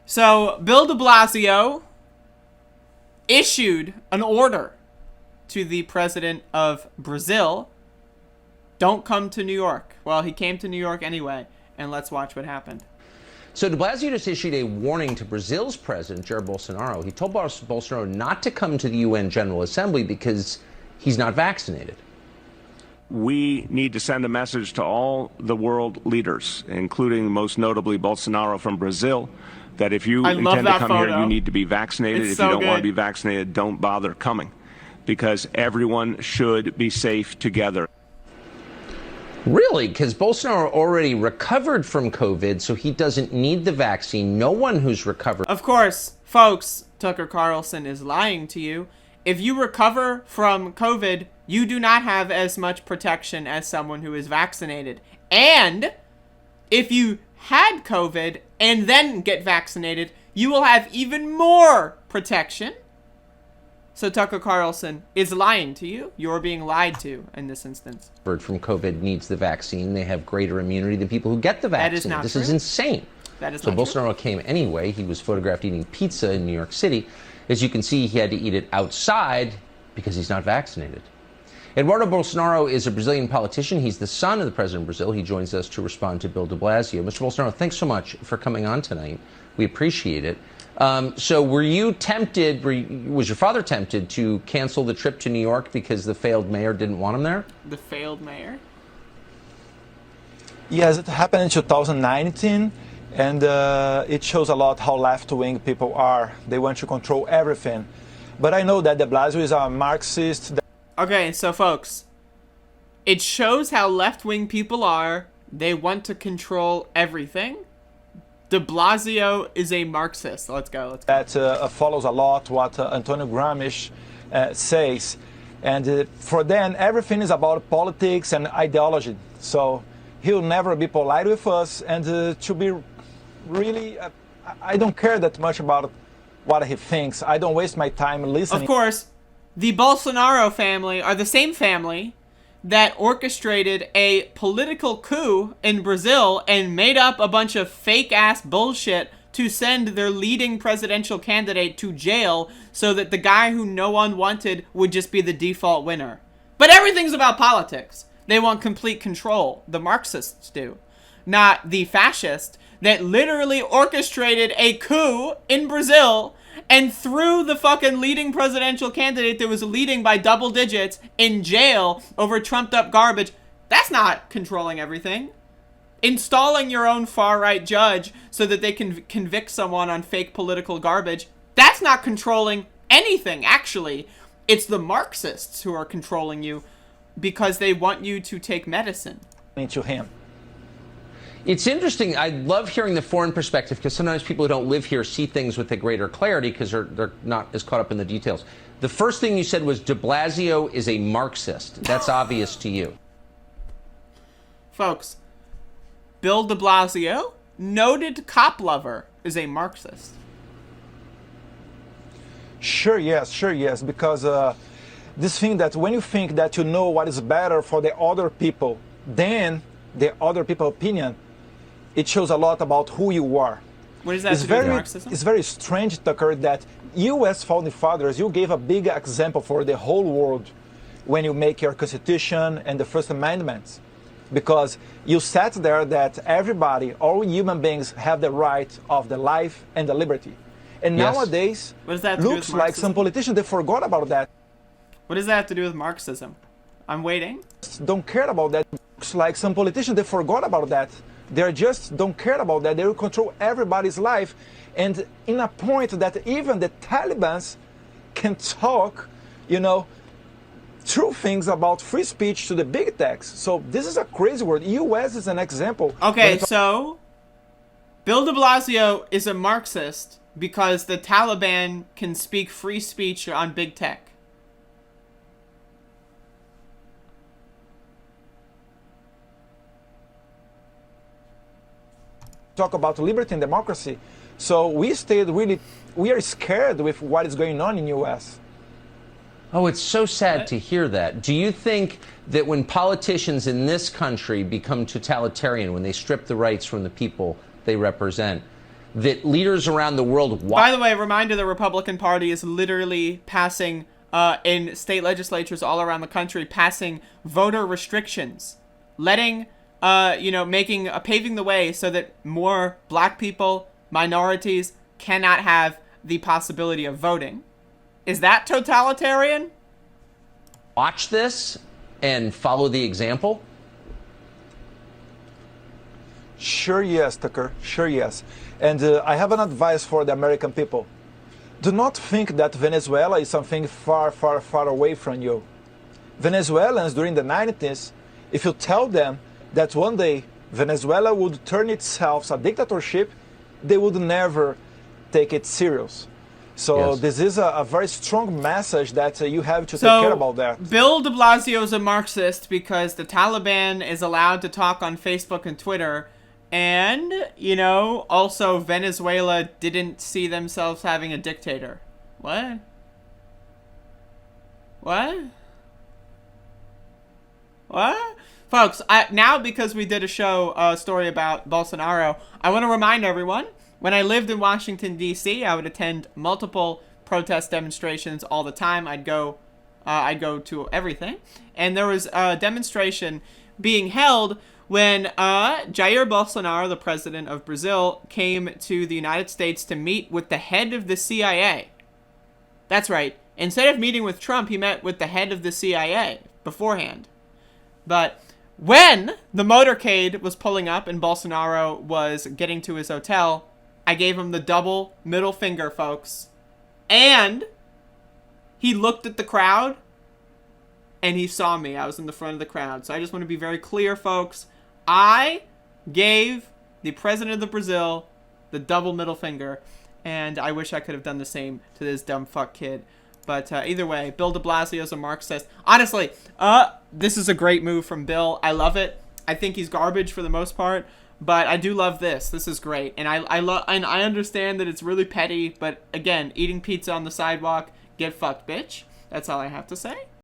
So Bill de Blasio issued an order to the president of Brazil. Don't come to New York. Well, he came to New York anyway, and let's watch what happened. So de Blasio just issued a warning to Brazil's president, Jair Bolsanaro. He told Bolsonaro not to come to the UN General Assembly because he's not vaccinated. We need to send a message to all the world leaders, including most notably Bolsonaro from Brazil, that if you intend to come here, you need to be vaccinated. If you don't want to be vaccinated, don't bother coming, because everyone should be safe together. Really? Because Bolsonaro already recovered from COVID, so he doesn't need the vaccine. No one who's recovered. Of course, folks, Tucker Carlson is lying to you. If you recover from COVID, you do not have as much protection as someone who is vaccinated. And if you had COVID and then get vaccinated, you will have even more protection. So Tucker Carlson is lying to you. You're being lied to in this instance. From COVID needs the vaccine. They have greater immunity than people who get the vaccine. That is not This true. is insane. That is so not Bolsonaro true. came anyway. He was photographed eating pizza in New York City. As you can see, he had to eat it outside because he's not vaccinated. Eduardo Bolsonaro is a Brazilian politician. He's the son of the president of Brazil. He joins us to respond to Bill de Blasio. Mr. Bolsonaro, thanks so much for coming on tonight. We appreciate it. So were you tempted, was your father tempted to cancel the trip to New York because the failed mayor didn't want him there? The failed mayor? Yes, it happened in 2019, and it shows a lot how left-wing people are. They want to control everything. But I know that de Blasio is a Marxist. Okay, so folks, it shows how left-wing people are. They want to control everything. De Blasio is a Marxist. Let's go. That follows a lot what Antonio Gramsci says. And for them, everything is about politics and ideology. So he'll never be polite with us. And to be really, I don't care that much about what he thinks. I don't waste my time listening. Of course, the Bolsonaro family are the same family that orchestrated a political coup in Brazil and made up a bunch of fake-ass bullshit to send their leading presidential candidate to jail so that the guy who no one wanted would just be the default winner. But everything's about politics. They want complete control. The Marxists do. Not the fascist that literally orchestrated a coup in Brazil and threw the fucking leading presidential candidate that was leading by double digits in jail over trumped up garbage. That's not controlling everything. Installing your own far-right judge so that they can convict someone on fake political garbage, that's not controlling anything, actually. It's the Marxists who are controlling you because they want you to take medicine. To him. It's interesting. I love hearing the foreign perspective because sometimes people who don't live here see things with a greater clarity because they're not as caught up in the details. The first thing you said was de Blasio is a Marxist. That's obvious to you. Folks, Bill de Blasio, noted cop lover, is a Marxist. Sure, yes, because this thing that when you think that you know what is better for the other people than the other people's opinion, it shows a lot about who you are. What does that do with Marxism? It's very strange, Tucker, that you as founding fathers, you gave a big example for the whole world when you make your Constitution and the First Amendment. Because you said there that everybody, all human beings, have the right of the life and the liberty. And Yes. nowadays, What does that have to do looks with like Marxism? some politicians, they forgot about that. What does that have to do with Marxism? I'm waiting. Don't care about that. Looks like some politicians, they forgot about that. They just don't care about that. They will control everybody's life. And in a point that even the Taliban can talk, true things about free speech to the big techs. So this is a crazy world. US is an example. Okay, so Bill de Blasio is a Marxist because the Taliban can speak free speech on big tech. Talk about liberty and democracy. So we are scared with what is going on in US. Oh, it's so sad to hear that. Do you think that when politicians in this country become totalitarian, when they strip the rights from the people they represent, that leaders around the world... By the way, reminder, the Republican Party is literally passing, in state legislatures all around the country, passing voter restrictions. Letting, paving the way so that more black people, minorities, cannot have the possibility of voting. Is that totalitarian? Watch this and follow the example? Sure, yes, Tucker. Sure, yes. And I have an advice for the American people. Do not think that Venezuela is something far, far, far away from you. Venezuelans during the 90s, if you tell them that one day Venezuela would turn itself a dictatorship, they would never take it serious. So yes. This is a very strong message that you have to take care about that. Bill de Blasio is a Marxist because the Taliban is allowed to talk on Facebook and Twitter. And, also Venezuela didn't see themselves having a dictator. What? What? What? Folks, now because we did a story about Bolsonaro, I want to remind everyone, when I lived in Washington, D.C., I would attend multiple protest demonstrations all the time. I'd go to everything. And there was a demonstration being held when Jair Bolsanaro, the president of Brazil, came to the United States to meet with the head of the CIA. That's right. Instead of meeting with Trump, he met with the head of the CIA beforehand. But when the motorcade was pulling up and Bolsonaro was getting to his hotel, I gave him the double middle finger, folks. And he looked at the crowd and he saw me. I was in the front of the crowd. So I just want to be very clear, folks. I gave the president of Brazil the double middle finger, and I wish I could have done the same to this dumb fuck kid. But either way, Bill de Blasio is a Marxist. Honestly, this is a great move from Bill. I love it. I think he's garbage for the most part, but I do love this. This is great, and I understand that it's really petty. But again, eating pizza on the sidewalk, get fucked, bitch. That's all I have to say.